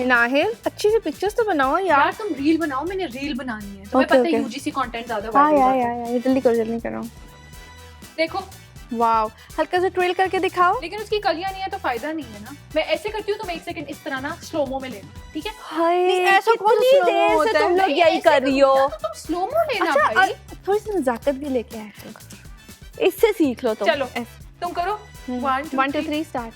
मिनाहिल अच्छी सी पिक्चर्स तो बनाओ यार। तुम रील बनाओ, मैंने रील बनानी है। तुम्हें पता है यूजीसी कंटेंट ज्यादा वायरल होता है। यार जल्दी करो। देखो वाओ, हल्का सा ट्रेल करके दिखाओ। लेकिन उसकी कलियां नहीं है तो फायदा नहीं है ना। मैं ऐसे करती हूँ, तुम एक सेकंड इस तरह ना स्लोमो में लेना, ठीक है? ऐसा कितनी देर से तुम लोग यही कर रही हो। तुम स्लोमो लेना भाई। थोड़ी सी नजाकत भी लेके आए तुम, इससे सीख लो तुम। चलो तुम करो 1 2 3 स्टार्ट।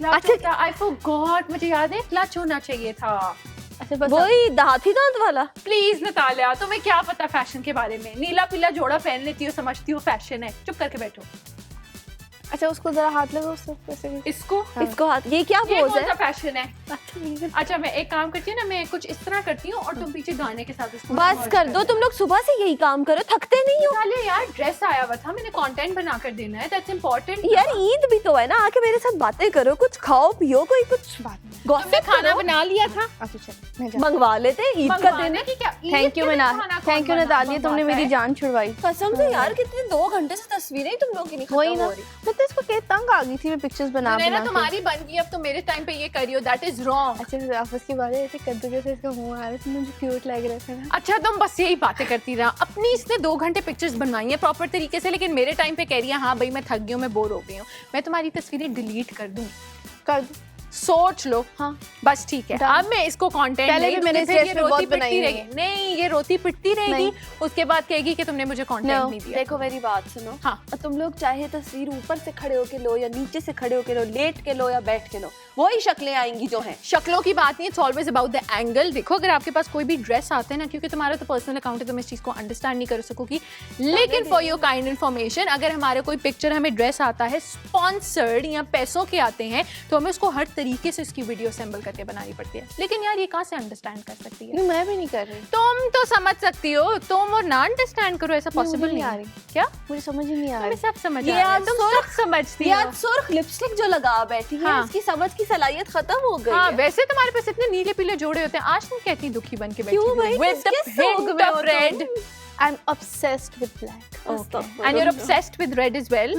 अच्छा आई फॉरगॉट, मुझे याद है क्लच होना चाहिए था। अच्छा बस वही हाथी दांत वाला। प्लीज नतालिया, तुम्हें क्या पता फैशन के बारे में? नीला पीला जोड़ा पहन लेती हो, समझती हो फैशन है। चुप करके बैठो। अच्छा उसको जरा हाथ लगाओ इसको इसको हाथ। ये क्या पोज है? फैशन है। अच्छा मैं एक काम करती हूँ ना, मैं कुछ इस तरह करती हूँ और तुम पीछे गाने के साथ इसको बस कर दो। तुम लोग सुबह से यही काम करो, थकते नहीं हो? यार ड्रेस आया हुआ था, मैंने कंटेंट बना कर देना है, दैट्स इंपॉर्टेंट। यार ईद भी तो है ना, आके मेरे साथ बातें करो, कुछ खाओ पियो, कोई कुछ बात नहीं। तुमने खाना बना लिया था? मंगवा लेते ईद का दिन। थैंक यू नतालिया, तुमने मेरी जान छुड़वाई कसम से। यार कितने 2 घंटे से तस्वीरें तुम लोग की नहीं खत्म हो रही। मैं तो इसको क्या तंग आ गई थी मैं पिक्चर्स बना तुम्हारी बन गई, अब तुम मेरे टाइम पे ये करी हो, दैट इज रॉन्ग। अच्छा आपस की बातें ऐसे कद्दू जैसे इसका मुंह आ रहा था, मुझे क्यूट लग रहा था ना। अच्छा तुम बस यही बातें करती रहा। अपनी इसने 2 घंटे पिक्चर्स बनवाई है प्रॉपर तरीके से, लेकिन मेरे टाइम पे कह रही है हाँ भाई मैं थक गई हूँ, मैं बोर हो गई हूँ, मैं तुम्हारी तस्वीरें डिलीट कर दूँ। कर दो, सोच लो। हाँ बस ठीक है। अब मैं इसको कंटेंट पहले भी मैंने ये रोती पिटती रहेगी। नहीं ये रोती पिटती रहेगी, उसके बाद कहेगी कि तुमने मुझे कंटेंट नहीं दिया। देखो मेरी बात सुनो। हाँ तुम लोग चाहे तस्वीर ऊपर से खड़े होके लो या नीचे से खड़े होके लो, लेट के लो या बैठ के लो, वही शक्लें आएंगी जो हैं। शक्लों की बात नहीं है, it's always about the angle. देखो अगर आपके पास कोई भी ड्रेस आते हैं ना, क्योंकि तुम्हारा तो पर्सनल अकाउंट है, तुम इस चीज को अंडरस्टैंड नहीं कर सकोगी, लेकिन फॉर योर काइंड इन्फॉर्मेशन, अगर हमारे कोई पिक्चर हमें ड्रेस आता है स्पॉन्सर्ड या पैसों के आते हैं, तो हमें उसको हर तरीके से उसकी वीडियो असेंबल करके बनानी पड़ती है। लेकिन यार ये कहाँ से अंडरस्टैंड कर सकती है? मैं भी नहीं कर रही। तुम तो समझ सकती हो, तुम और ना अंडरस्टैंड करो, ऐसा पॉसिबल नहीं आ रही। क्या? मुझे समझ ही नहीं आ रही। सब समझ समझती हो। सुर्ख लिपस्टिक जो लगा बैठी है, उसकी समझ की सलाहियत खत्म हो गई है। वैसे तुम्हारे पास इतने नीले पीले जोड़े होते हैं, आज तुम कहती दुखी बन के बैठी हो। With the hint of red. I'm obsessed with black. Okay. And you're obsessed with red as well.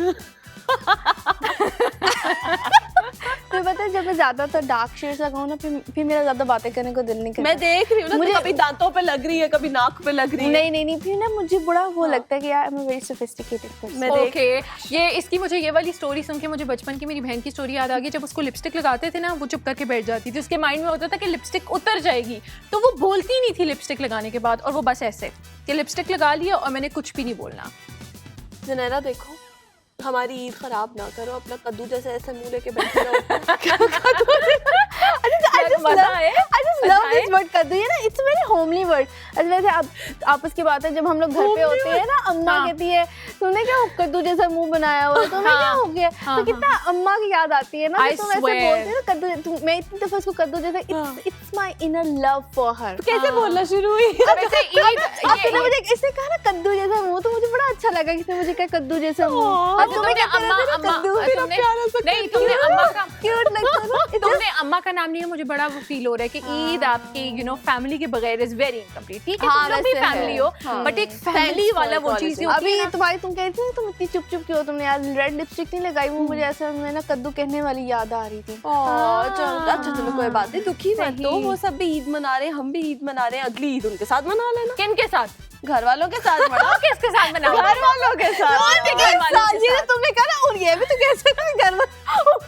तो पता है जब मैं ज्यादातर डार्क शेड्स लगाऊं ना, फिर मेरा ज्यादा बातें करने को दिल नहीं करता। मैं देख रही हूँ ना, मुझे कभी दांतों पे लग रही है, कभी नाक पे लग रही है। नहीं फिर ना मुझे बड़ा वो लगता है कि यार मैं वेरी सोफिस्टिकेटेड पर्सन। ओके ये इसकी मुझे ये वाली स्टोरी सुन के मुझे बचपन की मेरी बहन की स्टोरी याद आ गई। जब उसको लिपस्टिक लगाते थे ना, वो चुप करके बैठ जाती थी, उसके माइंड में होता था कि लिपस्टिक उतर जाएगी, तो वो बोलती नहीं थी लिपस्टिक लगाने के बाद, और वो बस ऐसे कि लिपस्टिक लगा लिया और मैंने कुछ भी नहीं बोलना। ज़ुनैरा देखो, हमारी ईद खराब ना करो, अपना कद्दू जैसे ऐसे मुंह लेके बैठे रहो। It's very homely word. वैसे आपस की बात है, जब हम लोग घर पे होते हैं ना, अम्मा कहती है तुमने क्या कद्दू जैसा मुंह बनाया हुआ, तुम्हें क्या हो गया? तो कितना अम्मा की याद आती है ना, तुम ऐसे बोलते हो ना कद्दू। मैं इतनी दफा उसको कद्दू जैसा, it's my inner love for her. कैसे बोलना शुरू हुई? आपने मुझे इसने कहा ना कद्दू जैसा मुंह, तो मुझे बड़ा अच्छा लगा किसने मुझे कहा कद्दू जैसा मुंह। तुमने अम्मा का नाम लिया, मुझे बड़ा वो फील हो रहा है कि ईद आपकी फैमिली के बगैर इज वेरी इनकम्प्लीट। ठीक है तुम लोग भी फैमिली हो, बट एक फैमिली वाला वो चीज नहीं होती। अभी तुम्हारी तुम कहती थी तुम इतनी चुप क्यों, तुमने आज रेड लिपस्टिक नहीं लगाई, वो मुझे ऐसा मैं ना कद्दू कहने वाली याद आ रही थी। अच्छा चलो कोई बात नहीं, दुखी मत हो, वो सब भी ईद मना रहे हैं, हम भी ईद मना रहे हैं, अगली ईद उनके साथ मना लेना। किनके साथ? घर वालों के साथ मनाओ। किसके साथ मनाओ? घर वालों के साथ। ये तुमने कहा ना, और ये भी तो कैसे घर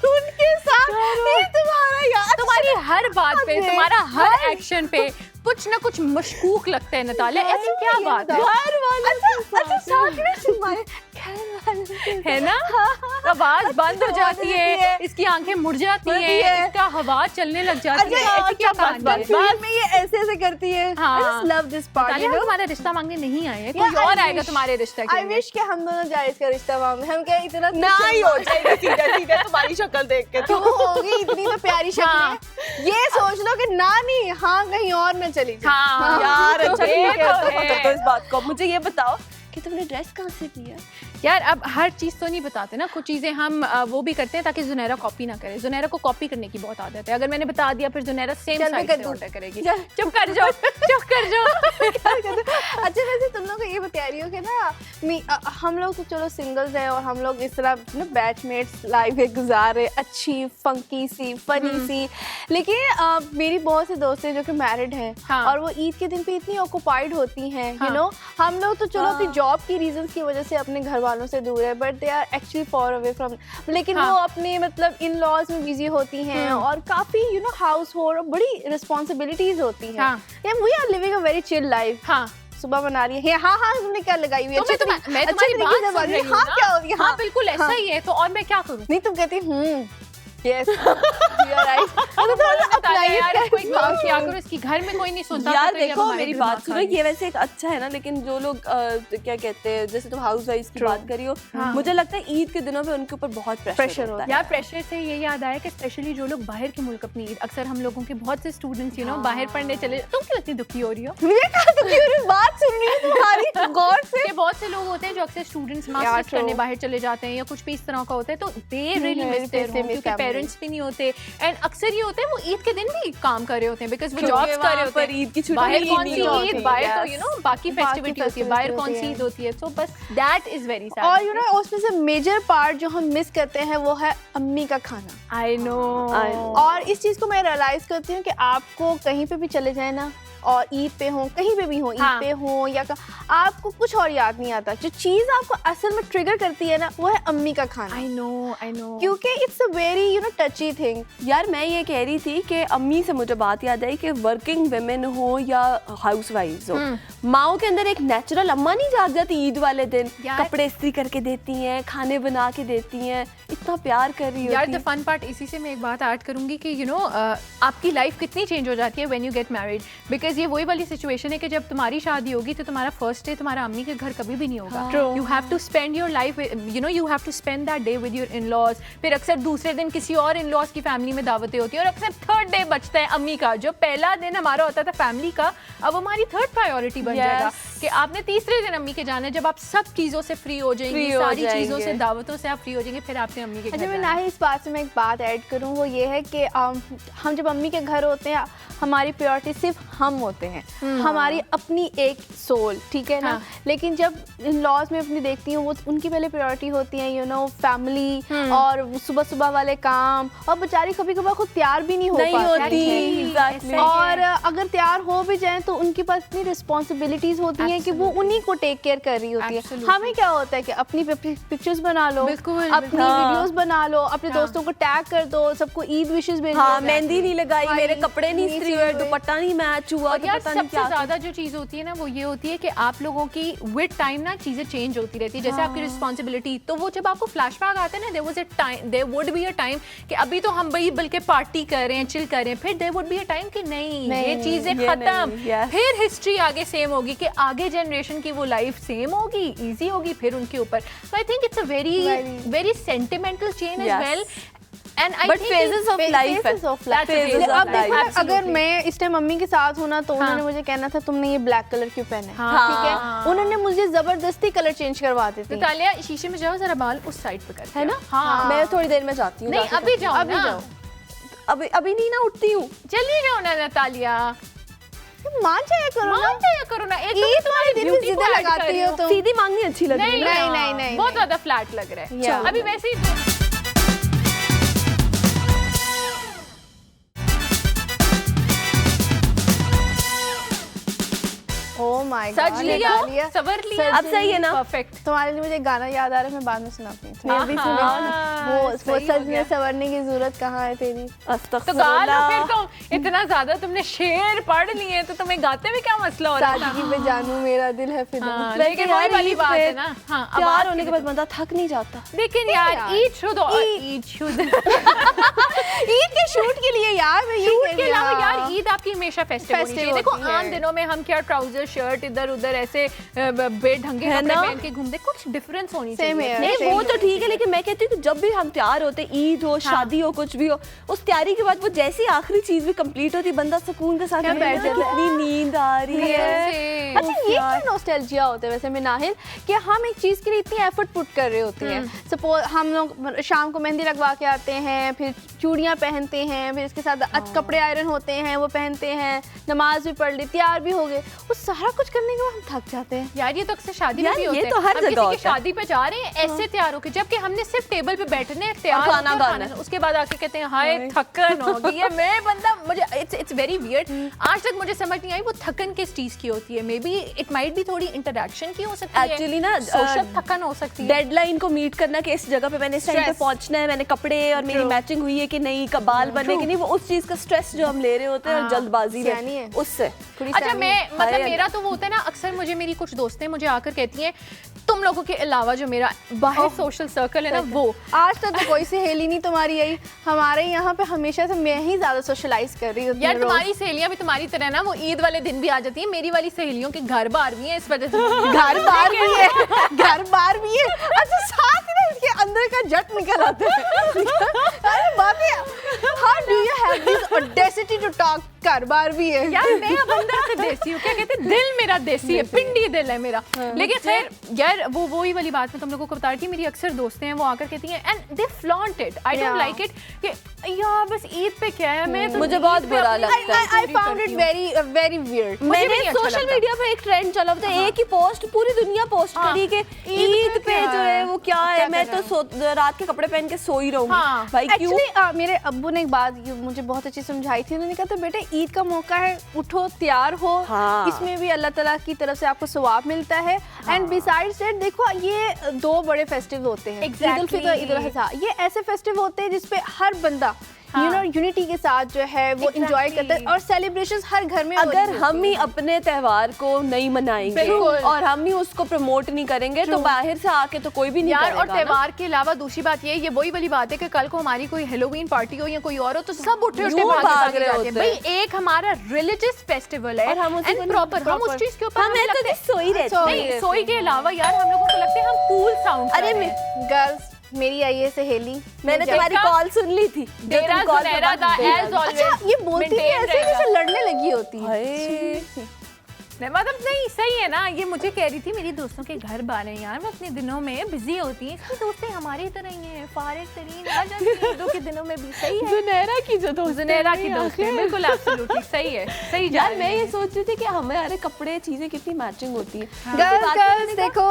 उनके साथ, ये तुम्हारा यार, तुम्हारी हर बात पे, तुम्हारा हर एक्शन पे कुछ ना कुछ मशकूक लगता है नतालिया, ऐसी क्या बात है? घर वाले है ना, आवाज बंद हो जाती है, इसकी आंखें मुड़ जाती है, इसका हवा चलने लग जाती है, ऐसी क्या बात है? बाद में ये ऐसे ऐसे करती है। I just love this part. तुम्हारा रिश्ता मांगने नहीं आए, कोई और आएगा तुम्हारे रिश्ते के लिए। I wish कि हम दोनों जाए इसका रिश्ता मांगने, हम क्या इतना ना ही हो जाएगा सीधे तुम्हारी शक्ल देख के। क्यों होगी, इतनी तो प्यारी शक्ल है। ये सोच लो कि ना नहीं, हाँ कहीं और में चली जाए। यार अच्छा ठीक है, तो इस बात को मुझे ये बताओ कि तुमने ड्रेस कहाँ से लिया? यार अब हर चीज़ तो नहीं बताते ना, कुछ चीज़ें हम वो भी करते हैं ताकि जुनैरा कॉपी ना करे। जुनैरा को कॉपी करने की बहुत आदत है, अगर मैंने बता दिया फिर जुनैरा सेम साइज से ऑर्डर करेगी। चुप कर जाओ, चुप कर जाओ। अच्छा वैसे तुम लोग ये बता रही हो कि ना हम लोग तो चलो सिंगल्स हैं और हम लोग इस तरह ना बैचमेट्स लाइफ गुजार रहे, अच्छी फंकी सी फनी सी, लेकिन मेरी बहुत सी दोस्तें जो कि मैरिड हैं और वो ईद के दिन पे इतनी ऑक्यूपाइड होती हैं, यू नो। हम लोग तो चलो अपनी जॉब की रीजंस की वजह से अपने घर वालों से दूर है, but they are actually far away from, लेकिन वो अपने मतलब इन लॉज में बिजी होती हैं और काफी यू नो हाउस होल्ड बड़ी रिस्पॉन्सिबिलिटीज होती हैं। We are living a very chill life. सुबह बना रही है। हाँ हाँ तुमने क्या लगाई हुई है? मैं तुम्हारी बात सुन रही हूँ। हाँ क्या हो गया? हाँ बिल्कुल ऐसा ही है, तो और मैं क्या करूँ? नहीं तुम कहती Yes, you are right. यार कोई काम किया करो, इसकी घर में कोई नहीं सुनता। यार देखो मेरी बात सुनो, ये वैसे एक अच्छा है ना, लेकिन जो लोग क्या कहते हैं, जैसे तुम हाउस वाइफ की बात करी हो, मुझे लगता है ईद के दिनों में उनके ऊपर बहुत प्रेशर होता है। यार प्रेशर से ये याद आया कि स्पेशली जो लोग बाहर के मुल्क अपनी ईद, अक्सर हम लोगों के बहुत से स्टूडेंट्स यू नो बाहर पढ़ने चले। तुम क्यों इतनी दुखी हो रही हो? बात सुन रही हूँ तुम्हारी गौर से। बहुत से लोग होते हैं जो अक्सर स्टूडेंट्स मास्टर्स करने बाहर चले जाते हैं या कुछ भी इस तरह का होता है, तो they really miss their home, क्योंकि पेरेंट्स भी नहीं होते। एंड अक्सर ये होता है वो ईद के दिन भी काम कर रहे होते हैं, बिकॉज वो जॉब्स कर रहे होते हैं। ईद की छुट्टी बाहर कौन सी ईद, बाहर तो यू नो बाकी फेस्टिविटी होती है, बाहर कौन सी ईद होती है। सो बस दैट इज वेरी सैड। और यू नो उसमें से मेजर पार्ट जो हम मिस करते हैं वो है अम्मी का खाना। I know. और इस चीज को मैं रियलाइज करती हूँ कि आपको कहीं पे भी चले जाए ना, और ईद पे हो, कहीं पे भी हो, ईद पे हो या आपको कुछ और याद नहीं आता, जो चीज आपको असल में ट्रिगर करती है ना वो है अम्मी का खाना। आई नो क्योंकि it's a very you know टची thing. यार मैं ये कह रही थी कि अम्मी से मुझे बात याद आई कि वर्किंग वुमेन हो या हाउस वाइफ्स हो, माओ के अंदर एक नेचुरल अम्मा नहीं जाग जाती ईद वाले दिन, कपड़े इस्त्री करके देती हैं, खाने बना के देती हैं, इतना प्यार कर रही होती है। यार द फन पार्ट, इसी से मैं एक बात ऐड करूंगी कि यू नो आपकी लाइफ कितनी चेंज हो जाती है when you get married, because ये वही वाली सिचुएशन है कि जब तुम्हारी शादी होगी तो तुम्हारा फर्स्ट डे तुम्हारा अम्मी के घर कभी भी नहीं होगा। You have to spend your life, you know you have to spend that day with your in laws. फिर अक्सर दूसरे दिन किसी और इन लॉज की फैमिली में दावतें होती है, और अक्सर थर्ड डे बचता है अम्मी का। जो पहला दिन हमारा होता था फैमिली का, अब हमारी थर्ड प्रायोरिटी बन जाएगा कि आपने तीसरे दिन अम्मी के जाना है, जब आप सब चीजों से फ्री हो जाएंगे, सारी चीजों से, दावतों से आप फ्री हो जाएंगे, फिर आपने अम्मी के घर जाना है। मैं इस बात से मैं एक बात ऐड करूँ, वो ये है कि हम जब अम्मी के घर होते हैं हमारी प्रायोरिटी सिर्फ हम होते हैं, हमारी अपनी एक सोल, ठीक है ना। लेकिन जब इन लॉज में अपनी देखती हूँ वो उनकी पहले प्रायोरिटी होती है यू नो फैमिली और सुबह सुबह वाले काम, और बेचारी कभी कभार खुद तैयार भी नहीं होती, और अगर तैयार हो भी जाए तो उनके पास इतनी रिस्पॉन्सिबिलिटीज होती हैं कि वो उन्हीं को टेक केयर कर रही होती है। हमें क्या होता है कि अपनी पिक्चर्स बना लो, अपनी वीडियोस बना लो, अपने दोस्तों को टैग कर दो, सबको ईद विशेस भेज दो, मेहंदी नहीं लगाई, मेरे कपड़े नहीं इस्त्री हुए, दुपट्टा नहीं मैच हुआ। और यार सबसे ज्यादा जो चीज होती है ना वो ये होती है कि आप लोगों की विद टाइम ना चीजें चेंज होती रहती है, जैसे आपकी रिस्पॉन्सिबिलिटी। तो वो जब आपको फ्लैशबैक आते हैं ना, there would be a time कि अभी तो हम भाई बल्कि पार्टी कर रहे हैं, चिल कर रहे हैं, फिर there would be a time कि नहीं ये चीजें खत्म, फिर हिस्ट्री आगे सेम होगी, कि आगे जनरेशन की वो लाइफ सेम होगी, इजी होगी फिर उनके ऊपर। So I think it's a very sentimental change as well. But phases of life. अब देखो अगर मैं इस टाइम मम्मी के साथ हूँ ना, तो उन्होंने मुझे कहना था तुमने ये ब्लैक कलर क्यों पहना है, ठीक है, उन्होंने मुझे जबरदस्ती कलर चेंज करवा देते। नतालिया शीशे में जाओ जरा, बाल उस साइड पे कर, है ना। मैं थोड़ी देर में जाती हूँ। नहीं अभी जाओ, अभी जाओ, अभी नहीं ना उठती हूँ, चलिए जाओ ना नतालिया, मान जाया करो ना। एक तो तुम्हारी दिन में सीधा लगाती हो तुम, सीधी मांगनी अच्छी लग रही है। नहीं बहुत ज्यादा फ्लैट लग रहा है अभी वैसे ही। Oh my God, सज लिया, सवर लिया, अब सही है ना, परफेक्ट। तुम्हारे लिए मुझे गाना याद आ रहा है, मैं बाद में सुनाती हूँ, मैं भी सुनाओ ना। वो सजने सवरने की जरूरत कहाँ है तेरी, तो गा लो फिर। तुम इतना ज्यादा तुमने शेर पढ़ लिए तो तुम्हें गाते में क्या मसला हो रहा है? सादगी पे जानू मेरा दिल है फिदा। लेकिन वही वाली बात है ना, प्यार होने के बाद बंदा थक नहीं जाता। लेकिन यार ईद शुद्ध ईद के शूट के लिए यार, मैं शूट के अलावा यार ईद आपकी हमेशा फेस्टिव होनी चाहिए। देखो आम दिनों में हम क्या ट्राउजर शर्ट इधर उधर ऐसे बेढंगे कपड़े पहन के घूमते, कुछ डिफरेंस होनी चाहिए। नहीं वो तो ठीक है, लेकिन मैं कहती हूँ कि जब भी हम तैयार होते, ईद हो शादी हो कुछ भी हो, उस तैयारी के बाद वो जैसी आखिरी चीज भी कंप्लीट होती, बंदा सुकून के साथ बैठ जाता है, इतनी नींद आ रही है। अच्छा ये क्या नॉस्टैल्जिया होता है वैसे मिनाहिल कि हम एक चीज़ के लिए इतनी एफर्ट पुट कर रहे होते हैं। सपोज हम लोग शाम को मेहंदी लगवा के आते हैं, फिर चूड़ियाँ पहनते हैं, फिर इसके साथ कपड़े आयरन होते हैं वो पहनते हैं, नमाज भी पढ़ ली, तैयार भी हो गए, वो सारा कुछ करने के बाद हम थक जाते हैं। यार ये तो अक्सर शादी में भी होता है, तो हर हम जगह किसी की शादी पे जा रहे हैं ऐसे तैयार होके, जबकि हमने सिर्फ टेबल पे बैठने तैयार खाना खाना, उसके बाद आके कहते हैं हाय थकन हो गई है। मैं बंदा मुझे इट्स वेरी वियर्ड, आज तक मुझे समझ नहीं आई वो थकन किस चीज की होती है। मे बी इट माइट भी थोड़ी इंटरेक्शन की हो सकती है, एक्चुअली ना सोशल थकन हो सकती है, डेडलाइन को मीट करना कि इस जगह पे मैंने इस टाइम पे पहुंचना है, मैंने कपड़े और मेरी मैचिंग हुई है कि नहीं, कबाल बने कि नहीं, वो उस चीज का स्ट्रेस जो हम ले रहे होते हैं और जल्दबाजी में उससे। अच्छा मैं मतलब मेरा तो वो होता है ना, अक्सर मुझे मेरी कुछ दोस्तें मुझे आकर कहती हैं तुम लोगों के अलावा जो मेरा बाहर सोशल सर्कल है ना, वो आज तक तो कोई सहेली नहीं तुम्हारी आई, हमारे यहाँ पे हमेशा से मैं ही ज्यादा सोशलाइज कर रही हूँ। यार तुम्हारी सहेलियां भी तुम्हारी तरह ना वो ईद वाले दिन भी आ जाती है, मेरी वाली सहेलियों के घर बार भी है, इस वजह से घर बार भी है, घर बार भी है। अच्छा साथ ही ना इसके अंदर का जट निकल आता है। अरे बात है, how do you have this audacity to talk, घर बार भी है। यार मैं अब अंदर से देसी हूँ, क्या कहते हैं दिल मेरा देसी है, पिंडी दिल है मेरा। लेकिन खैर यार वही वाली बात मैं तुम लोगों को बता रही थी, मेरी अक्सर दोस्तें हैं वो आकर कहती हैं and they flaunt it, I don't like it कि यार बस ईद पे क्या है, मैं तो मुझे बहुत बुरा लगता है। I found it very weird. मैंने सोशल मीडिया पे एक ट्रेंड चला था, एक ही पोस्ट पूरी दुनिया पोस्ट करी कि ईद पे जो है वो क्या है, मैं तो रात के कपड़े पहन के सो ही रहूंगी। भाई क्यों? एक्चुअली मेरे अब्बू ने एक बात मुझे बहुत अच्छी समझाई थी, उन्होंने कहा था बेटे ईद का मौका है, उठो तैयार हो, इसमें भी अल्लाह ताला की तरफ से आपको सवाब मिलता है। एंड बिसाइड्स दैट देखो ये दो बड़े फेस्टिव होते हैं, ईद उल फितर, ईद उल अज़हा, ये ऐसे फेस्टिव होते हैं जिसपे हर बंदा यू नो यूनिटी के साथ जो है वो एंजॉय करता है और सेलिब्रेशंस हर घर में। अगर हम ही अपने त्योहार को नहीं मनाएंगे और हम ही उसको प्रमोट नहीं करेंगे तो बाहर से आके तो कोई भी नहीं यार। करेगा। और त्योहार के अलावा दूसरी बात ये वही वाली बात है कि कल को हमारी कोई हेलोवीन पार्टी हो या कोई और हो तो सब उठे उठे भाग रहे होते हैं। भाई एक हमारा रिलीजियस फेस्टिवल है एंड प्रॉपर हम उस चीज के ऊपर हमें तो सोई रहते हैं। सोई के अलावा यार हम लोगों को लगता है हम कूल साउंड। अरे गर्ल्स मेरी आई है सहेली, मैंने तुम्हारी कॉल सुन ली थी, ज़ुनैरा दा एज ऑलवेज। अच्छा ये बोलती है ऐसे जैसे लड़ने लगी होती है। मतलब नहीं सही है ना, ये मुझे कह रही थी मेरी दोस्तों के घर बार हैं यार, वो अपने दिनों में बिजी होती हैं, इसकी दोस्तें हमारी तरह ही हैं, फारिग तरीन आ जाती हैं ईदों के दिनों में भी। सही है ज़ुनैरा की जो दोस्त, ज़ुनैरा की दोस्त है, बिल्कुल एब्सोल्युटली सही है, सही। यार मैं ये सोच रही थी कि हमारे कपड़े चीजें कितनी मैचिंग होती है। गर्ल्स देखो,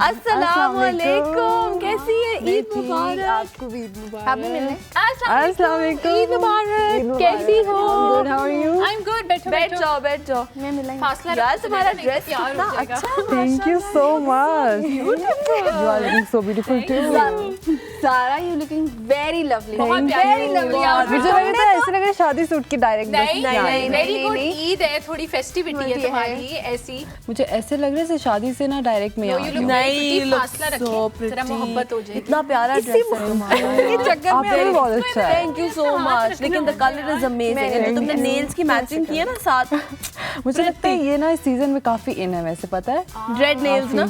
अस्सलाम वालेकुम, कैसी है? ईद मुबारक। आपको भी ईद मुबारक। आप भी मिलने। अस्सलाम वालेकुम, ईद मुबारक, कैसी हो? Good, how are you? I am good. बैठ जाओ। मैं मिलाई। फासला यार तुम्हारा ड्रेस कितना अच्छा है। Thank you so much, you are looking so beautiful too. Sara you looking very lovely, बहुत प्यारी लग रही है। मुझे लग रहा है ऐसे लग रहा है शादी सूट की डायरेक्ट। नहीं वेरी गुड। ईद है, थोड़ी फेस्टिविटी है तुम्हारी ऐसी। मुझे ऐसे लग रहा है शादी से ना डायरेक्ट में नहीं, फासला रखिए, जरा मोहब्बत हो जाए। इतना प्यारा ड्रेस है तुम्हारा। ये चक्कर आप में बहुत अच्छा है। Thank you so much. लेकिन द कलर इज अमेजिंग। तुमने नेल्स की मैचिंग की है ना साथ, मुझे लगता है ये ना इस सीजन में काफी इन है वैसे, पता है रेड नेल्स ना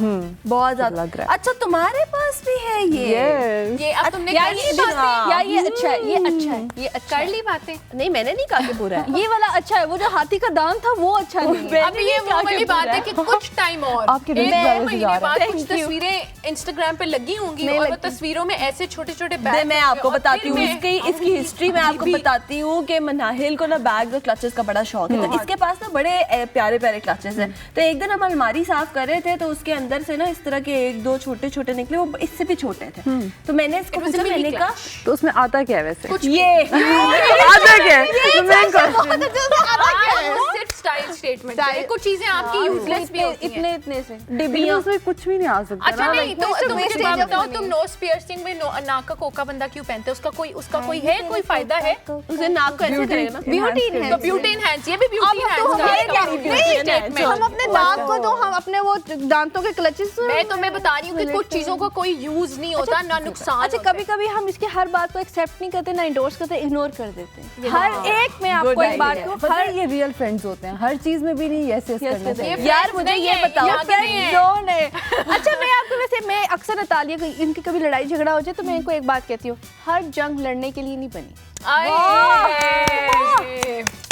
बहुत ज्यादा लग रहा है। अच्छा तुम्हारे पास भी है ये अब तुमने यार कर ये ली बातें। यार ये अच्छा है, ये अच्छा है, ये अच्छा कर ली बातें। नहीं मैंने नहीं कहा कि बुरा है। ये वाला अच्छा है, वो जो हाथी का दांत था वो अच्छा नहीं है। अब ये वो वाली बात है कि कुछ टाइम और आपके एक रेट महीने जा रहा बाद कुछ तस्वीरें इंस्टाग्राम पे लगी होंगी और वो तस्वीरों में ऐसे छोटे छोटे बैग। मैं आपको बताती हूँ इसकी हिस्ट्री में आपको बताती हूँ कि मनाहिल को ना बैग्स और क्लचेस का बड़ा शौक है। तो इसके पास ना बड़े प्यारे प्यारे क्लचेस हैं। तो एक दिन हम अलमारी साफ कर रहे थे तो उसके अंदर से ना इस तरह के एक दो छोटे छोटे निकले, वो इससे भी छोटे थे। तो मैंने इसको पूछा, मैंने कहा तो उसमें आता क्या है वैसे? कुछ ये आता क्या है? सिर्फ स्टाइल स्टेटमेंट है। कुछ चीजें आपकी यूजलेस भी होती हैं। इतने से डिब्बियां, उसमें कुछ भी नहीं आ सकता। अच्छा नहीं तो wastage तुम मुझे of बात बताओ, money। तुम नोज पियर्सिंग में नाक का कोका बंदा क्यों पहनते हैं? उसका कोई है, कोई फायदा है? उसे नाक को ऐसे करेगा ना, ब्यूटी तो ब्यूटी एनहांस, ये भी ब्यूटी एनहांस का हम अपने दांत को तो हम अपने वो दांतों के क्लचेस। मैं तुम्हें बता रही हूँ कि कुछ चीजों का कोई यूज नहीं होता, ना नुकसान। अच्छा कभी कभी हम इसकी हर बात को एक्सेप्ट नहीं करते, ना इंडोर्स करते, इग्नोर कर देते हैं। हर एक में आपको एक बात को पता है, ये रियल फ्रेंड्स होते हैं, हर चीज में भी नहीं ऐसे करना चाहिए। यार मुझे ये बताओ अच्छा मैं आपको वैसे मैं अक्सर नतालिया को इनकी कभी लड़ाई झगड़ा हो जाए तो मैं इनको एक बात कहती हूँ, हर जंग लड़ने के लिए नहीं बनी।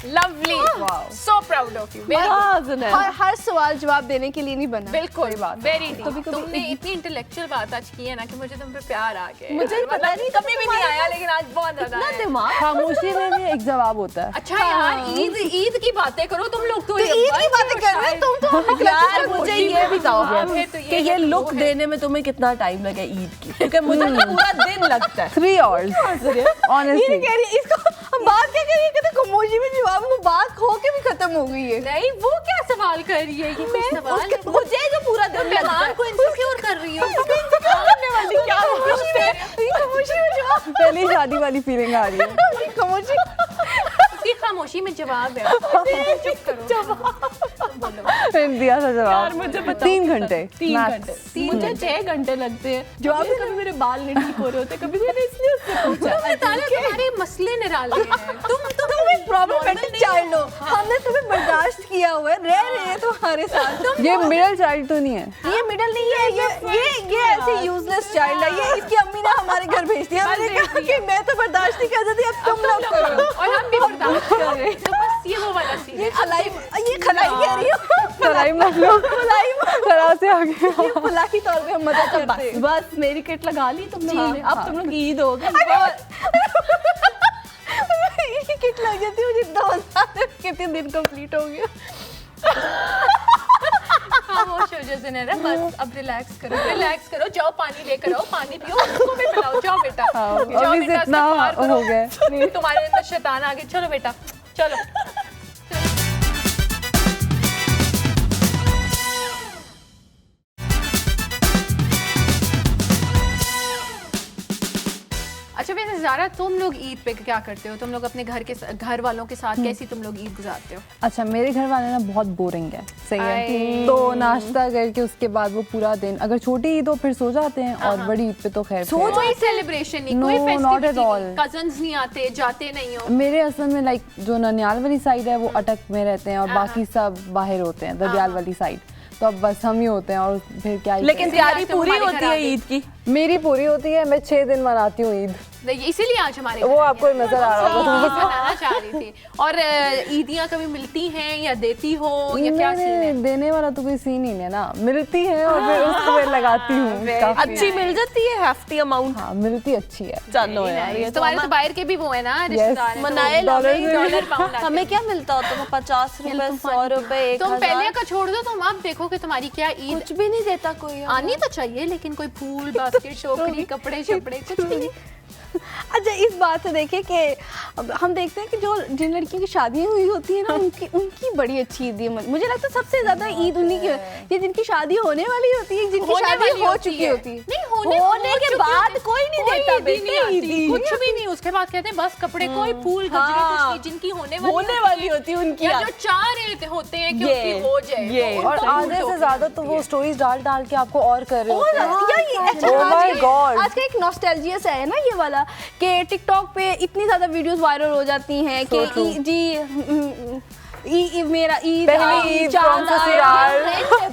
Lovely, so proud of you. हर सवाल जवाब देने के लिए नहीं बना। बिल्कुल वेरी डीप। तुमने इतनी इंटेलेक्चुअल बात आज की है ना कि मुझे तुम पे प्यार आ गया। मुझे पता नहीं कभी भी नहीं आया, लेकिन आज बहुत ज्यादा आया। दिमाग खामोशी में भी एक जवाब होता है। अच्छा यार, ईद की बातें करो तुम लोग। तो ईद की बातें कर रहे हो तुम तो। यार मुझे ये बताओ कि ये तो लुक देने में तुम्हें कितना टाइम लगे ईद की, क्योंकि मुझे तो पूरा दिन लगता है। 3 hours honestly। ये कह रही है इसको हम बात क्या करिए, कहते खामोशी में जवाब, वो बात हो के भी खत्म हो गई है। नहीं, वो क्या सवाल कर रही है? ये कोई सवाल है? मुझे जो पूरा दिन मेहमान को इनसिक्योर कर रही हो। क्या खामोशी में जवाब, पहली शादी वाली फीलिंग आ रही है। खामोशी उसकी खामोशी में जवाब है। चुप करो। दिया था जवाब। मुझे बता 3 घंटे। 3 घंटे। मुझे 6 घंटे लगते हैं जवाब। कभी मेरे बाल नहीं ठीक हो रहे होते, कभी मैंने इसलिए उससे पूछा। तुम्हारे मसले निराले हैं। तुम एक प्रॉब्लमेटिक चाइल्ड हो, हमने तुम्हें बर्दाश्त किया हुआ है, रह रहे हैं तुम्हारे साथ। ये मिडिल चाइल्ड तो नहीं है। ये मिडिल नहीं है, ये ऐसे यूजलेस चाइल्ड है। ये इसकी अम्मी ने हमारे घर भेज दिया। मैंने कहा कि मैं तो बर्दाश्त नहीं कर सकती, अब तुम लोग करो। और हम भी बर्दाश्त कर रहे हैं। तो बस ये वो वाला सीन है। ये खलाई कह रही हो। खलाई मत लो, खरा से आ गया। ये फुला की तौर पे हम मदद करते हैं। बस मेरी किट लगा ली तुमने। अब तुम लोग ईद हो गए। ये किट लग जाती है मुझे, इतना मजा आता है। कितने दिन कंप्लीट हो गया। खामोश हो जाओ ज़ुनैरा, बस अब रिलैक्स करो। जाओ पानी लेकर आओ, पानी पियो, उसको भी पिलाओ। जाओ बेटा, जाओ अभी बेटा, इतना इस्तिग़फ़ार करो। हो गया। तुम्हारे अंदर शैतान आ गए। चलो बेटा, चलो। अच्छा वैसे ज़ारा, तुम लोग ईद पे क्या करते हो? तुम लोग अपने घर वालों के साथ कैसी तुम लोग ईद गुजारते हो? अच्छा, मेरे घर वाले ना बहुत बोरिंग है। सही है। तो नाश्ता करके उसके बाद वो पूरा दिन, अगर छोटी ईद हो फिर सो जाते हैं, और बड़ी ईद पे तो खैर कोई सेलिब्रेशन नहीं, कोई फेस्टिविटी नहीं, कजन्स नहीं आते, जाते नहीं हो? मेरे असल में लाइक जो ननियाल वाली साइड है वो अटक में रहते हैं, और बाकी सब बाहर होते हैं ददियाल वाली साइड। तो अब बस हम ही होते हैं, और फिर क्या। लेकिन तैयारी पूरी होती है ईद की? मेरी पूरी होती है। मैं 6 दिन मनाती हूँ ईद। इसीलिए आज हमारे वो आपको नजर आ रहा होगा। मनाना चाह रही थी। और ईदियाँ कभी मिलती हैं या देती हो, या क्या सीन है? देने वाला तो कोई सीन ही नहीं है ना, मिलती है और फिर उसको मैं लगाती हूँ। अच्छी मिल जाती है, hefty अमाउंट। हाँ, मिलती अच्छी है। चलो यार, ये तुम्हारे तो बाहर के भी वो है ना रिश्तेदार। मनाइल डॉलर पाउंड हमें क्या मिलता होता है? 50 रुपए, 100 रुपए, 1000। तुम पहले का छोड़ दो, तुम अब देखो कि तुम्हारी क्या ईद। कुछ भी नहीं देता कोई। आनी तो चाहिए, लेकिन कोई फूल, बास्केट, टोकरी, कपड़े शपड़े कुछ भी नहीं। अच्छा, इस बात से देखें कि हम देखते हैं कि जिन लड़कियों की शादियां हुई होती है ना, उनकी बड़ी अच्छी ईद है। मुझे लगता है सबसे ज्यादा ईद उन्हीं की, ये जिनकी शादी होने वाली होती है, जिनकी शादी हो चुकी होती है। नहीं, होने के बाद कोई नहीं देता बेटे, कुछ भी नहीं। उसके बाद कहते हैं बस कपड़े, कोई फूल गजरे कुछ नहीं। जिनकी होने वाली होती है उनकी, या जो चाह रहे होते हैं कि उनकी हो जाए, और आधे से ज्यादा तो वो स्टोरीज डाल के आपको और कर रहे होते हैं। Oh my God! आज का एक नॉस्टैल्जिया सा है ना ये वाला, कि टिकटॉक पे इतनी ज्यादा वीडियोस वायरल हो जाती हैं कि मेरा ईद चांद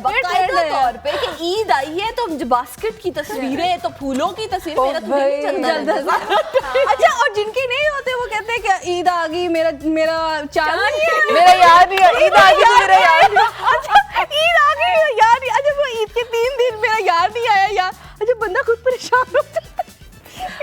बाकायदा तौर पे कि ईद आई है तो बास्केट की तस्वीरें, तो फूलों की तस्वीरें, मेरा तो दिल जल्द। अच्छा, और जिनके नहीं होते वो कहते हैं कि ईद आ गई, मेरा चांद नहीं है, मेरा याद नहीं है, ईद आ गई, मेरा याद नहीं। अच्छा, ईद आ गई, याद नहीं। अच्छा, वो ईद के 3 दिन मेरा याद नहीं आया यार। अच्छा, बंदा खुद परेशान हो जाता है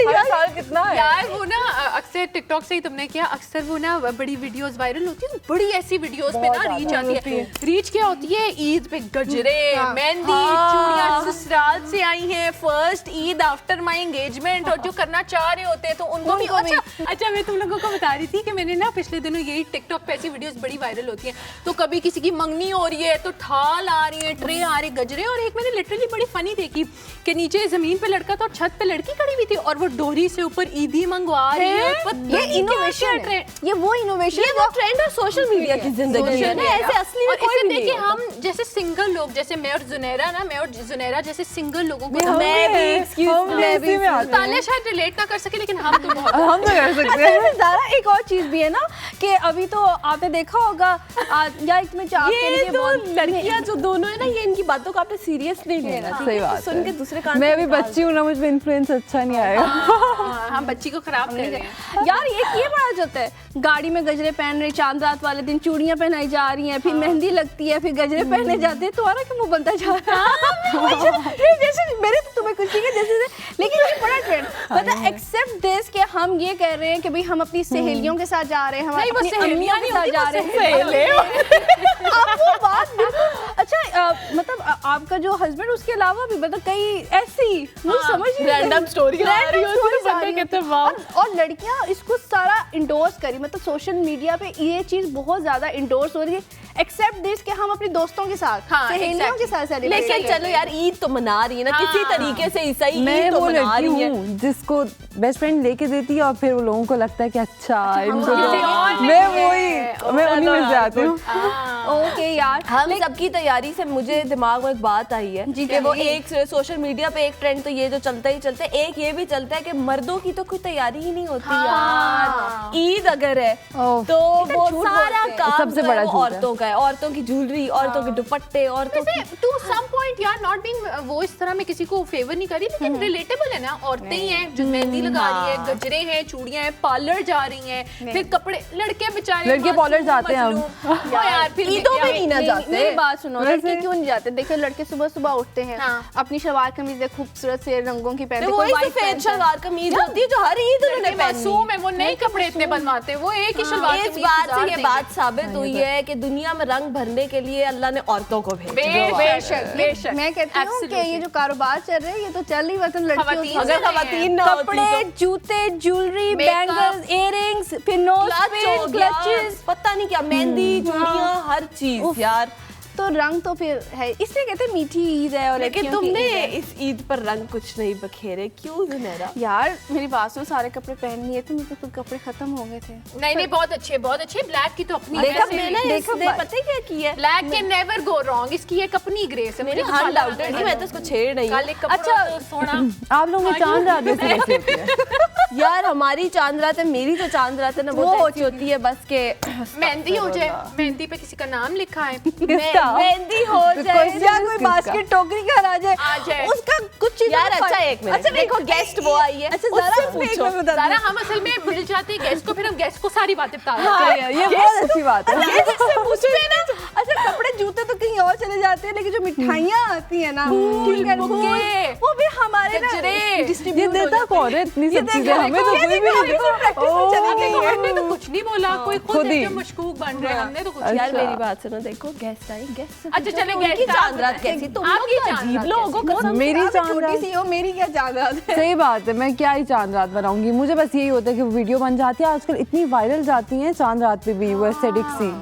यार। कितना है यार, वो ना अक्सर टिकटॉक से ही तुमने किया, अक्सर वो ना बड़ी वीडियोस वायरल होती है, बड़ी ऐसी वीडियोस पे ना रीच आती है। रीच क्या होती है? ईद पे गजरे, मेहंदी, चूड़ियां, ससुराल से आई हैं, first Eid after my engagement, और जो करना चाह रहे होते हैं तो उनको भी। अच्छा, मैं तुम लोगों को बता रही थी कि मैंने ना पिछले दिनों यही टिकटॉक पे ऐसी वीडियोस बड़ी वायरल होती हैं, तो कभी किसी की मंगनी हो रही है तो थाल आ रही है, ट्रे आ रही, गजरे। और एक मैंने लिटरली बड़ी फनी देखी कि नीचे जमीन पे लड़का था और छत पे लड़की खड़ी हुई थी, और वो डोरी से ऊपर ईदी मंगवा रही है। ये इनोवेशन है, ये वो इनोवेशन, ये वो ट्रेंड और सोशल मीडिया की जिंदगी है ना। ऐसे असली में कोई नहीं है। हम जैसे सिंगल लोग, जैसे मैं और ज़ुनैरा जैसे सिंगल लोगों को, मैं भी नतालिया शायद रिलेट ना कर सके, लेकिन हम तो बहुत हम तो कर कर सकते हैं। ज़ारा एक और चीज भी है ना कि अभी तो आपने देखा होगा या इसमें ये तो लड़कियां जो दोनों है ना, ये इनकी बातों को आपने सीरियस नहीं लेना। सही बात सुन के दूसरे कान मैं अभी बच्ची हूँ ना, मुझ पे इन्फ्लुएंस अच्छा नहीं आएगा। हम बच्ची को खराब कर रहे हैं यार। ये बड़ा होता है, गाड़ी में गजरे पहन रहे, चांद रात वाले दिन चूड़ियां पहनाई जा रही हैं, फिर मेहंदी लगती है, फिर गजरे पहने जाते हैं, तुम्हारा क्यों मुंह बनता जा रहा है? जैसे मेरे तो तुम्हें कुछ नहीं है जैसे, लेकिन ये बड़ा ट्रेंड पता है। एक्सेप्ट दिस कि हम ये कह रहे हैं कि भाई हम अपनी सहेलियों के साथ जा रहे हैं, हम अपनी अम्मियों के साथ जा रहे हैं। आप वो बात बिल्कुल अच्छा, मतलब आपका जो हस्बैंड उसके अलावा भी मतलब कई ऐसी समझ रैंडम स्टोरी और लड़कियां इसको सारा इंडोर्स करी, मतलब सोशल मीडिया पे ये चीज बहुत ज्यादा इंडोर्स हो रही है। एक्सेप्ट दिस कि हम अपने दोस्तों के साथ, सहेलियों के साथ सेलिब्रेट। लेकिन चलो यार, ईद तो मना रही है ना किसी तरीके से, ईसाई मैं ईद तो वो मना लड़की रही है। हूँ जिसको बेस्ट फ्रेंड लेके देती है और फिर वो लोगों को लगता है कि अच्छा इनको किसी और ने मैं उन्हीं में से आती हूँ। ओके यार, हम सबकी तैयारी से मुझे दिमाग में एक बात आई है कि वो एक सोशल मीडिया पे एक ट्रेंड तो ये जो चलता ही चलता है, एक ये भी चलता है कि मर्दों की तो कोई तैयारी ही नहीं होती यार। ईद अगर है तो वो सारा काम सबसे बड़ा झूठ है। औरतों का है, औरतों की ज्वेलरी, औरतों के दुपट्टे, औरतों की टू सम पॉइंट यार, नॉट बीइंग वो इस तरह में किसी को फेवर नहीं करी, लेकिन रिलेटेबल है ना। औरतें ही हैं जो मेहंदी लगा रही है, गजरे हैं, चूड़ियां हैं, पार्लर जा रही हैं, फिर कपड़े, लड़के बेचारे लड़के पार्लर जाते हैं हम। यार फिर ईदों में नहीं ना जाते। मेरी बात सुनो, लड़के क्यों नहीं जाते? देखो लड़के सुबह सुबह उठते हैं, अपनी शलवार कमीज खूबसूरत से रंगों की पहनते हैं, वही सफेद शलवार कमीज होती है जो हर ईद उन्होंने पहनी। मासूम है, वो नए कपड़े इतने बनवाते हैं, वो एक ही शलवार इस कमीज बात से गुजार ये देंगे। बात साबित हुई है कि दुनिया में रंग भरने के लिए अल्लाह ने औरतों को भेजा। बेशक बेशक। मैं कहती हूँ कि ये जो कारोबार चल रहे हैं ये तो चल ही वतन लड़कियों अगर खवातीन ना होती कपड़े, जूते, ज्वेलरी, बैंगल्स, इयररिंग्स, फिर नोज पिन, क्लचेस, पता नहीं क्या, मेहंदी, चूड़ियां, हर चीज यार। तो रंग तो फिर है, इसलिए कहते हैं मीठी ईद है। और लेकिन लड़कियों की तुमने ईद है। इस ईद पर रंग कुछ नहीं बखेरे, क्यों ज़ुनैरा? यार मेरी बात सुनो, सारे कपड़े पहन लिए थे, मेरे तो कपड़े खत्म हो गए थे। नहीं बहुत अच्छे, बहुत अच्छे। ब्लैक की तो अपनी देखा वैसे भी- मैंने, इसने पता है क्या किया? Black can never go wrong, इसकी एक अपनी ग्रेस है। मेरे हाथ डाउटेड नहीं, मैं तो इसको छेड़ नहीं। काले कपड़ों तो सोना। आप लोगों की चांद रात जैसी कैसे होती है? यार हमारी चांद रात है, मेरी जो चांद रात है ना वो तो ऐसी होती है बस के मेहंदी हो जाए, मेहंदी पे किसी का नाम लिखा है, मेहंदी हो जाए या कोई बास्केट टोकरी घर आ जाए, उसका कुछ चीज़ यार। अच्छा एक मिनट, देखो गेस्ट वो आई है, अच्छा उससे पूछो। सारा हम असल में मिल जाते हैं गेस्ट को, फिर हम गेस्ट को सारी बातें बता देते हैं। ये बहुत अच्छी बात है। अच्छा कपड़े जूते तो कहीं और चले जाते हैं, लेकिन जो मिठाइयाँ आती है ना, ठीक है, बुके, वो भी हमारे ना गजरे, ये distribute देता हो कौन है इतनी सब चीजें? हमें तो कोई भी नहीं देता। हमने तो कुछ नहीं बोला, कोई खुद खुद ही। एकदम मशकूक बन रहे हैं, हमने तो कुछ यार नहीं। मेरी बात सुनो, देखो गेस्ट आई, गेस्ट अच्छा चले उनकी गेस्ट चांद रात कैसी? तुम लोग आपकी तो चांद अजीब रात लोग हो, कसम से। मेरी चांद छोटी रात सी हो, मेरी क्या चांद रात है। सही बात है, मैं क्या ही चांद रात बनाऊंगी। मुझे बस यही होता है कि वीडियो बन जाती है, आजकल इतनी वायरल जाती हैं चांद रात पे भी, वो एस्थेटिक सी।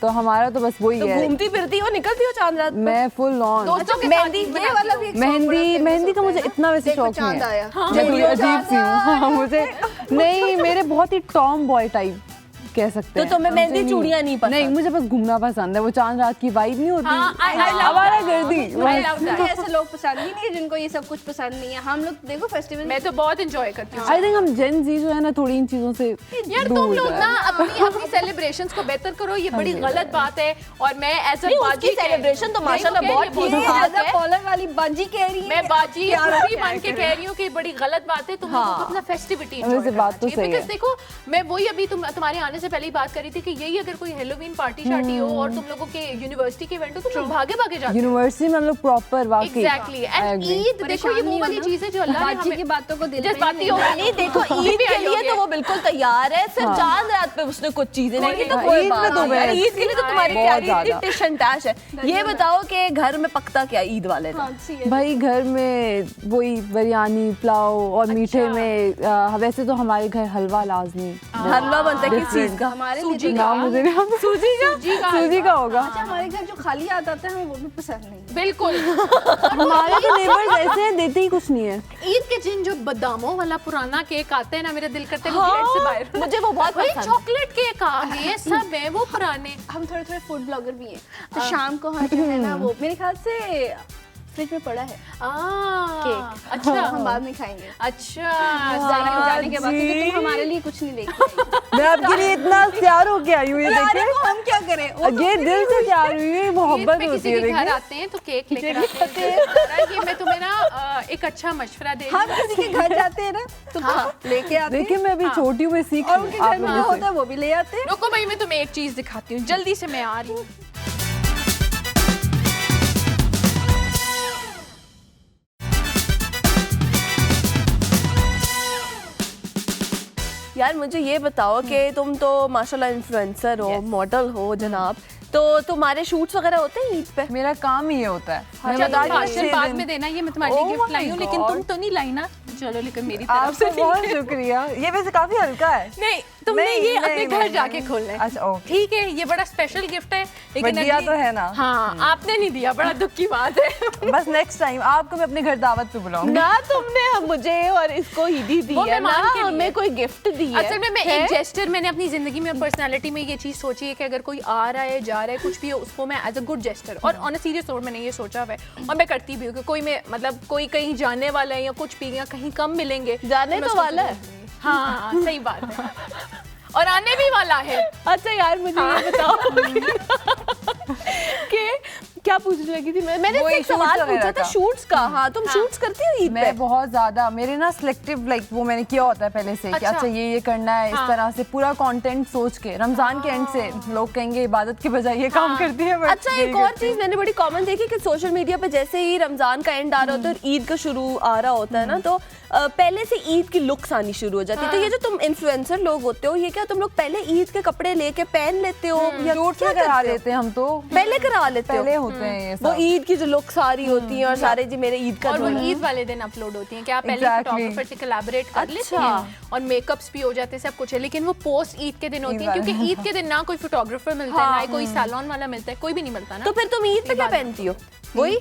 तो हमारा तो बस वही तो है। घूमती फिरती हो, निकलती हो चांद रात? मैं फुल ऑन दोस्तों के मेहंदी, साथ ये वाला भी एक song बड़ा मेहंदी famous मेहंदी का होता मुझे है। इतना वैसे देखो शौक नहीं चांद है। आया। मैं थोड़ी अजीब सी हूँ। हाँ, मुझे नहीं, मेरे बहुत ही टॉम बॉय टाइप कह सकते हैं। तुम्हें मेहंदी हमसे चूड़ियां नहीं पसंद? नहीं, मुझे बस घूमना पसंद है। वो चांद रात की वाइब नहीं होती, हमारा गर्दी। मुझे ऐसे लोग पसंद ही नहीं है जिनको ये सब कुछ पसंद नहीं है। हम लोग देखो फेस्टिवल मैं तो बहुत एंजॉय करती हूँ। आई थिंक हम जेन जी जो है ना, थोड़ी इन चीजों से यार दूर तुम हो लोग जाए। ना अपनी सेलिब्रेशंस को बेहतर करो, ये बड़ी गलत बात है। और मैं एज अ नहीं, बाजी उसकी celebration तो माशाल्लाह बहुत ठीक है। कॉलर वाली बाजी कह रही है। मैं बाजी खुशी बन के कह रही हूँ कि बड़ी गलत बात है। तुम लोगों को अपना फेस्टिविटी वैसे बात तो सही है। देखो मैं वही अभी तुम्हारे आने से पहले ही बात कर रही थी कि यही अगर कोई हेलोवीन पार्टी शार्टी हो और तुम लोगों के यूनिवर्सिटी के इवेंट हो, तुम लोग भागे भागे जाते हो। यूनिवर्सिटी में हम लोग प्रॉपर वाकई एग्जैक्टली। एंड ईद देखो ये वो वाली चीज है जो अल्लाह ने बाजी की हमें बातों को दिल जज्बाती हो नहीं देखो, ईद के लिए तो वो बिल्कुल तैयार है, सिर्फ चांद रात पे उसने कुछ चीजें नहीं, तो कोई ईद में बात तो नहीं। यार, बस ईद के लिए तो तुम्हारी बहुत तैयारी ज्यादा। इतनी टिश एंड टैश है। ये बताओ कि घर में पकता क्या ईद वाले दिन? भाई घर में वही बिरयानी, पुलाव और मीठे में वैसे तो हमारे घर हलवा लाजमी। हलवा बनता है किस चीज का? हमारे सूजी लिए का। मुझे नहीं, सूजी का होगा। अच्छा हमारे घर जो खाली याद आता है हमें वो भी पसंद नहीं। बिल्कुल। हमारे तो नेबर्स ऐसे हैं, देते ही कुछ नहीं है। ईद के दिन जो बादामों वाला पुराना केक आता है ना, मेरा दिल करता है वो गेट से बाहर। मुझे वो बहुत वही पसंद है। चॉकलेट केक आ गए, सब है वो पुराने। हम थोड़े थोड़े फूड ब्लॉगर भी हैं, तो शाम को हम जो है ना वो मेरे ख्याल से फ्रिज में पड़ा है केक। अच्छा, हम बाद में खाएंगे अच्छा, जाने के बाद, क्योंकि तुम हमारे लिए कुछ नहीं लेके आई। मैं आपके लिए इतना तैयार हो के आई हूँ, ये देखिए हम क्या करें? ये दिल से तैयार हुई है, मोहब्बत पे होती किसी है। के घर देखिए आते हैं तो केक लेकर आते हैं। ये मैं तुम्हें ना एक अच्छा मशवरा दे रही हम किसी के घर जाते हैं ना तो लेके आते हैं, देखिए मैं अभी छोटी हूँ, मैं सीख और रही उनके हूँ घर आप में जो लोगों होता से। है वो भी ले आते हैं। रुको भाई, मैं तुम्हें एक चीज दिखाती हूँ, जल्दी से मैं आ रही हूँ। यार मुझे ये बताओ कि तुम तो माशाल्लाह इन्फ्लुएंसर हो, मॉडल हो जनाब, तो तुम्हारे शूट्स वगैरह होते हैं ईद पे? मेरा काम ही ये होता है। मैं चलो बता रही हूँ, भाषण 6 बाद दिन। में देना, ये मैं तुम्हारे लिए Oh गिफ्ट my लाई हूँ, लेकिन God. तुम तो नहीं लाई ना। चलो, लेकिन मेरी तरफ आपका से बहुत शुक्रिया। ये वैसे काफी हल्का है। नहीं, तुमने नहीं, ये नहीं, अपने नहीं, घर जाके नहीं। खोलना है। अच्छा, ओके। ठीक है, ये बड़ा स्पेशल गिफ्ट है, लेकिन दिया अगली- तो है ना। हाँ, आपने नहीं दिया, बड़ा दुख की बात है। बस नेक्स्ट टाइम आपको मैं अपने घर दावत पे बुलाऊंगी। ना तुमने मुझे और इसको ईदी दी वो है ना, मेहमान के लिए। हमें कोई गिफ्ट दी है। असल में मैं एक जेस्चर, मैंने अपनी जिंदगी में, पर्सनालिटी में ये चीज सोची है कि अगर कोई आ रहा है, जा रहा है, कुछ भी हो, उसको मैं एज अ गुड जेस्चर, और ऑन अ सीरियस नोट मैंने ये सोचा हुआ है और मैं करती भी हूँ कि कोई में मतलब कोई कहीं जाने वाला है या कुछ भी, या कहीं कम मिलेंगे, जाने मैं तो उसको वाला है। हाँ, सही बात है, और आने भी वाला है। अच्छा यार मुझे ये बताओ कि क्या पूछने लगी थी मैंने वही एक सवाल shoots पूछा वगैरह था का। शूट्स का। हाँ, तुम शूट्स करती हो ईद पे? मैं बहुत ज्यादा, मेरे ना सिलेक्टिव लाइक वो मैंने किया होता है पहले से कि अच्छा ये करना है, इस तरह से पूरा कंटेंट सोच के। रमजान के एंड से लोग कहेंगे इबादत के बजाय ये काम करती है, but अच्छा, यही एक और करती है। चीज मैंने बड़ी कॉमन देखी कि सोशल मीडिया पे जैसे ही रमजान का एंड आ रहा होता है और ईद का शुरू आ रहा होता है ना, तो पहले से ईद की लुक्स आनी शुरू हो जाती है। तो ये जो तुम इन्फ्लुएंसर लोग होते हो, ये क्या तुम लोग पहले ईद के कपड़े लेके पहन लेते हो या शूट क्या में करा करते हो? लेते हैं हम तो, पहले करा लेते हो? पहले होते हैं ये वो सब। ईद की जो लुक सारी होती है और सारे जी मेरे ईद का और वो जो है। ईद वाले दिन अपलोड होती हैं कि आप पहले Exactly. फोटोग्राफर से कोलैबोरेट कर लेते अच्छा। हैं और मेकअप्स भी हो जाते हैं, सब कुछ है, लेकिन वो पोस्ट ईद के दिन होती है, ईद क्योंकि ईद के दिन ना कोई फोटोग्राफर मिलता है, ना ही कोई सैलून वाला मिलता है, कोई भी नहीं मिलता ना। तो फिर तुम ईद पे क्या पहनती हो? वही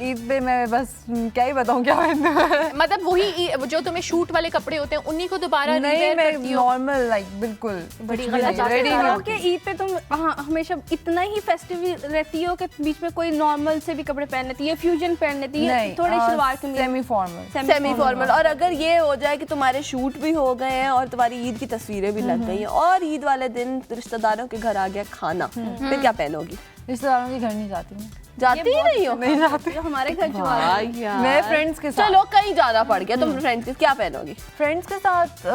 ईद पे मैं बस क्या ही बताऊं क्या पहनती हूं। मतलब वही जो तुम्हें शूट वाले कपड़े होते हैं उन्हीं को दोबारा नहीं, रिवेयर मैं करती हो। नॉर्मल लाइक बिल्कुल बड़ी कुछ भी गलत नहीं, ready करो नहीं कि ईद पे तुम हमेशा इतना ही फेस्टिव रहती हो कि बीच में कोई नॉर्मल से भी कपड़े पहन लेती है, फ्यूजन पहन लेती है, नहीं, थोड़े शलवार कमीज, सेमी फॉर्मल। Semi formal. और अगर ये हो जाए कि तुम्हारे शूट भी हो गए हैं और तुम्हारी ईद की तस्वीरें भी लग गई हैं और ईद वाले दिन रिश्तेदारों के घर आ गया खाना, फिर क्या पहनोगी? रिश्तेदारों के घर नहीं जाती मैं, जाती ही नहीं हो? नहीं जाती। जो हमारे घर जो आ रहा है। मैं फ्रेंड्स के साथ, चलो कहीं जाना पड़ गया, तुम फ्रेंड्स के क्या पहनोगी? फ्रेंड्स के साथ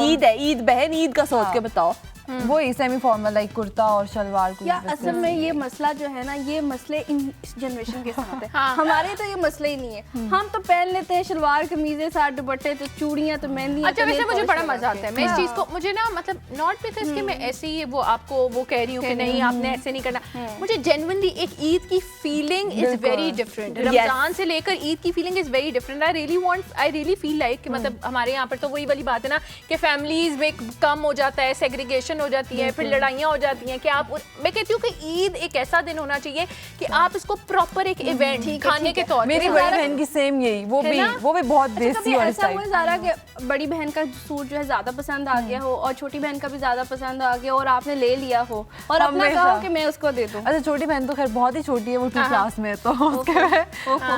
ईद है, ईद बहन, ईद का सोच के बताओ। वही सेमी फॉर्मल लाइक कुर्ता और शलवार कुछ या बस असल में ये मसला जो है ना, ये मसले इस जनरेशन के साथ है। हाँ। हमारे तो ये मसले ही नहीं है, हम तो पहन लेते हैं शलवार कमीजें, साथ दुपट्टे, तो चूड़ियां, तो मेहंदी। अच्छा, वैसे मुझे बड़ा मजा आता है, मैं इस चीज को, मुझे ना मतलब नॉट बिकॉज कि मैं ऐसे ही वो आपको वो कह रही हूँ कि नहीं आपने ऐसे नहीं करना, मुझे जेन्युइनली एक ईद की feeling is very different. Ramzan से लेकर ईद की feeling is very different. I really feel like कि मतलब हमारे यहाँ पर तो वही वाली बात है ना कि फैमिलीज में कम हो जाता है, सेग्रीगेशन हो जाती है, फिर लड़ाइयाँ हो जाती हैं कि आप, मैं कहती हूँ कि ईद एक ऐसा दिन होना चाहिए कि आप इसको प्रॉपर एक इवेंट खाने के तौर मेरी पे। बड़ी बहन की सेम यही, वो भी बहुत देसी और ऐसा हुआ ज़ारा कि बड़ी बहन का सूट जो है ज्यादा पसंद आ गया हो और छोटी बहन का भी ज्यादा पसंद आ गया और आपने ले लिया हो और अपना हमेशा। कहो कि मैं उसको दे दूं। अच्छा, छोटी बहन तो खैर बहुत ही छोटी है, वो 2 क्लास में है, तो उसके में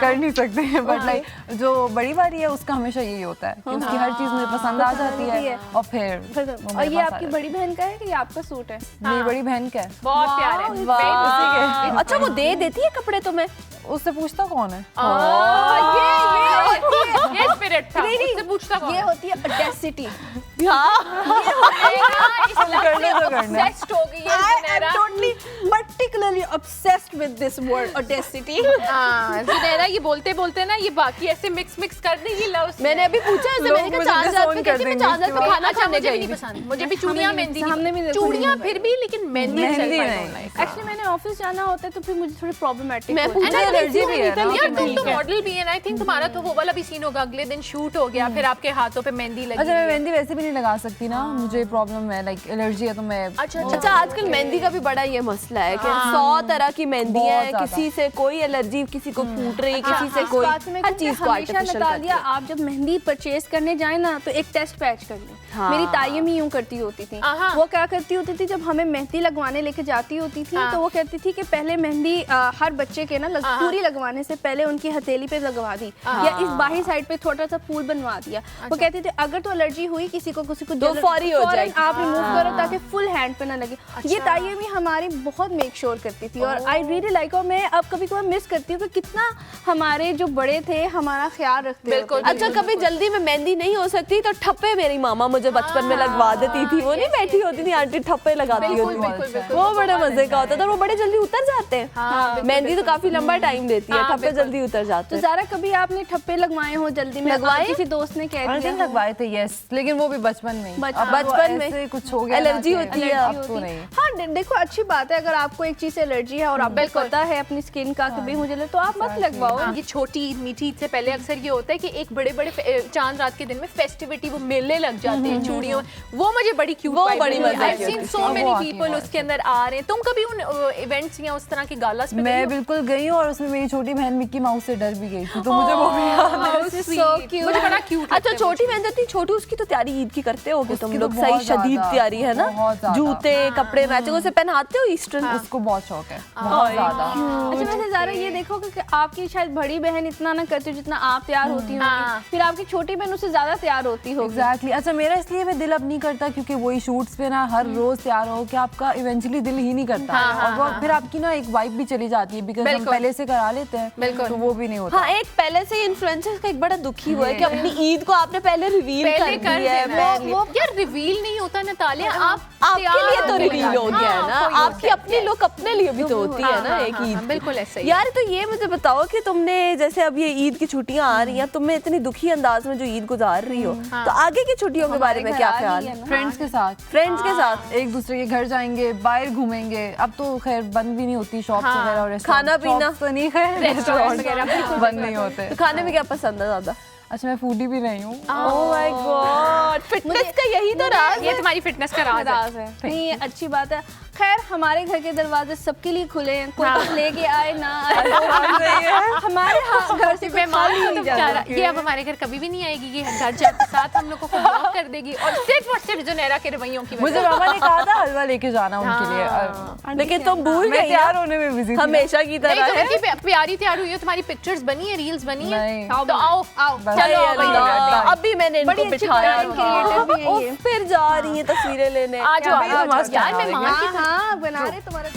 कर नहीं सकते हैं, बट लाइक जो बड़ी वाली है उसका हमेशा यही होता है कि उसकी हर चीज मुझे पसंद आ जाती है और फिर वो और मेरे ये पास आ आपकी जाती बड़ी बहन का है कि ये आपका सूट है? है। मेरी बड़ी बहन का है, बहुत प्यार है। वाह। अच्छा, वो दे देती है कपड़े तुम्हें? उससे पूछता कौन है? ये स्पिरिट था, उससे पूछता कौन ये है? होती है ऑडेसिटी। करने दो, करने। Obsessed हो गई है Zunaira. totally particularly obsessed with this word audacity. हाँ, ज़ुनैरा ये बोलते बोलते ना ये बाकी ऐसे मिक्स कर दी ये लव। मैंने अभी पूछा है, लोग मैंने कहा मुझे चांद रात disown पे कर कहती मैं देंगे चांद रात इसके पे बाद। खाना अच्छा, खाने मुझे भी गई नहीं थी। पसंद, मुझे भी चूड़ियाँ मेहंदी हमने भी नहीं, देखो चूड़ियाँ नहीं फिर भी, लेकिन मेहंदी मेहंदी नहीं। नहीं। एक्चुअली मैंने ऑफिस जाना होता है तो फिर मुझे थोड़ी प्रॉब्लमेटिक मैं होती है। पूछा एलर्जी भी है ना, यार तुम ठीक तो है। मॉडल भी है, आई थिंक तुम्हारा तो वो वाला भी सीन होगा, अगले दिन शूट हो गया, फिर आपके हाथों पे मेहंदी लगी। अच्छा, मैं मेहंदी वैसे भी नहीं लगा सकती ना, मुझे प्रॉब्लम है, लाइक एलर्जी है, तो मैं अच्छा आजकल मेहंदी का भी बड़ा ये मसला है कि 100 तरह की मेहंदी है, किसी से कोई एलर्जी, किसी को फूट रही, किसी से कोई, हर चीज को आर्टिफिशियल करती है। आप जब मेहंदी परचेज करने जाए ना तो एक टेस्ट पैच कर लें। मेरी ताई अम्मी यूं करती होती थी, वो क्या करती होती थी, जब हमें मेहंदी लगवाने लेके जाती होती थी तो वो कहती थी कि पहले मेहंदी हर बच्चे के ना पूरी लगवाने से पहले उनकी हथेली पे लगवा दी या इस बाहरी साइड पे थोड़ा सा फूल बनवा दिया। वो कहती थी अगर तो एलर्जी हुई किसी को तो फौरी हो जाए, आप रिमूव करो ताकि फुल हैंड पे ना लगे। ये ताई अम्मी हमारी बहुत मेक श्योर करती थी और आई रियली लाइक। और मैं अब कभी कभी मिस करती हूँ कि कितना हमारे जो बड़े थे हमारा ख्याल रखते। बिल्कुल। अच्छा, कभी जल्दी में मेहंदी नहीं हो सकती तो ठप्पे मेरी मामा मुझे बचपन में लगवा देती थी। वो नहीं बैठी होती थी आंटी, ठप्पे लगाती होती थी, वो बड़े मजे का होता था। वो बड़े जल्दी उतर जाते हैं। मेहंदी तो काफी लंबा टाइम लेती है, ठप्पे जल्दी उतर जाते हैं। तो ज़रा कभी आपने ठप्पे लगवाए हो जल्दी में? लगवाए, किसी दोस्त ने कह दिया लगवाए थे, यस, लेकिन वो भी बचपन में। बचपन में कुछ हो गया, एलर्जी होती है, अब तो नहीं। हाँ देखो, अच्छी बात है अगर आपको एक चीज से एलर्जी है और आपको पता है अपनी स्किन का कि भाई मुझे तो आप मत लगवाओ। ये छोटी ईद, मीठी ईद से पहले अक्सर ये होता है कि एक बड़े बड़े चांद रात के दिन में फेस्टिविटी, वो मेले लग जाते हैं चूड़ियों, वो मुझे बड़ी क्यूट, वो बड़ी मजे की I seen so many people उसके अंदर आ रहे हैं। तुम कभी उन इवेंट्स या उस तरह की गालास पे? मैं बिल्कुल गई हूँ और उसमें मेरी छोटी बहन मिक्की माउस से डर भी गई थी, तो मुझे वो भी याद है। मुझे बड़ा क्यूट। अच्छा, छोटी बहन जो थी छोटी, उसकी तो तैयारी ईद की करते होगे तुम लोग? सही शदीद तैयारी है ना, जूते कपड़े मैचिंग उसे पहनाते हो ईस्टर्न? उसको बहुत शौक है, बहुत ज्यादा। अच्छा, वैसे ज़रा ये देखो कि आपकी शायद बड़ी बहन इतना ना करती हो जितना आप तैयार होती होंगी, फिर आपकी छोटी बहन उससे ज्यादा तैयार होती होगी। एग्जैक्टली। अच्छा, मेरा इसलिए भी दिल अब नहीं करता क्योंकि वही शूट्स पे ना हर रोज तैयार हो कि आपका इवेंचुअली दिल ही नहीं करता, और वो फिर आपकी ना एक वाइब भी चली जाती है, बिकॉज हम पहले से करा लेते हैं, तो वो भी नहीं होता। हाँ, एक पहले से इन्फ्लुएंसर्स का एक बड़ा दुखी हुआ है कि अपनी ईद को आपने पहले रिवील कर दिया है। वो यार रिवील नहीं होता नतालिया, आपके लिए तो रिवील हो गया है ना, आपकी अपनी लुक अपने लिए भी तो होती है ना एक ईद। बिल्कुल ऐसे ही। यार, तो ये मुझे बताओ कि तुमने जैसे अब ये ईद की छुट्टियां आ रही हैं, तुम इतनी दुखी अंदाज में जो ईद गुजार रही हो, तो आगे की छुट्टियों के बारे में क्या ख्याल? फ्रेंड्स के साथ, एक दूसरे के घर जाएंगे, बाहर घूमेंगे। अब तो खैर बंद भी नहीं होती शॉप्स वगैरह और खाना पीना तो नहीं, खैर रेस्टोरेंट वगैरह बंद नहीं होते। तो खाने में क्या पसंद है ज्यादा? अच्छा, मैं फूडी भी नहीं हूँ। ओह माय गॉड, फिटनेस का यही तो राज है। ये तुम्हारी फिटनेस का राज है। नहीं, अच्छी बात है। खैर, हमारे घर के दरवाजे सबके लिए खुले हैं, कोई कुछ लेके आए ना आए, हमारे घर से मेहमान को तो ये अब हमारे घर कभी भी नहीं आएगी, ये घर जाते साथ हम लोगों को ब्लॉक कर देगी, और सिर्फ और सिर्फ जुनैरा के रवैयों की वजह। मुझे मामा ने कहा था हलवा लेके जाना उनके लिए, लेकिन तुम भूल गई, तैयार होने में बिजी थी हमेशा की तरह है। प्यारी तैयार हुई है, तुम्हारी पिक्चर्स बनी है, रील्स बनी है, नहीं। तो आओ चलो, अभी मैंने इनको बिठाया, क्रिएटिव भी है ये। फिर जा रही है तस्वीरें लेने। आज यार हाँ, बना रहे तुम्हारे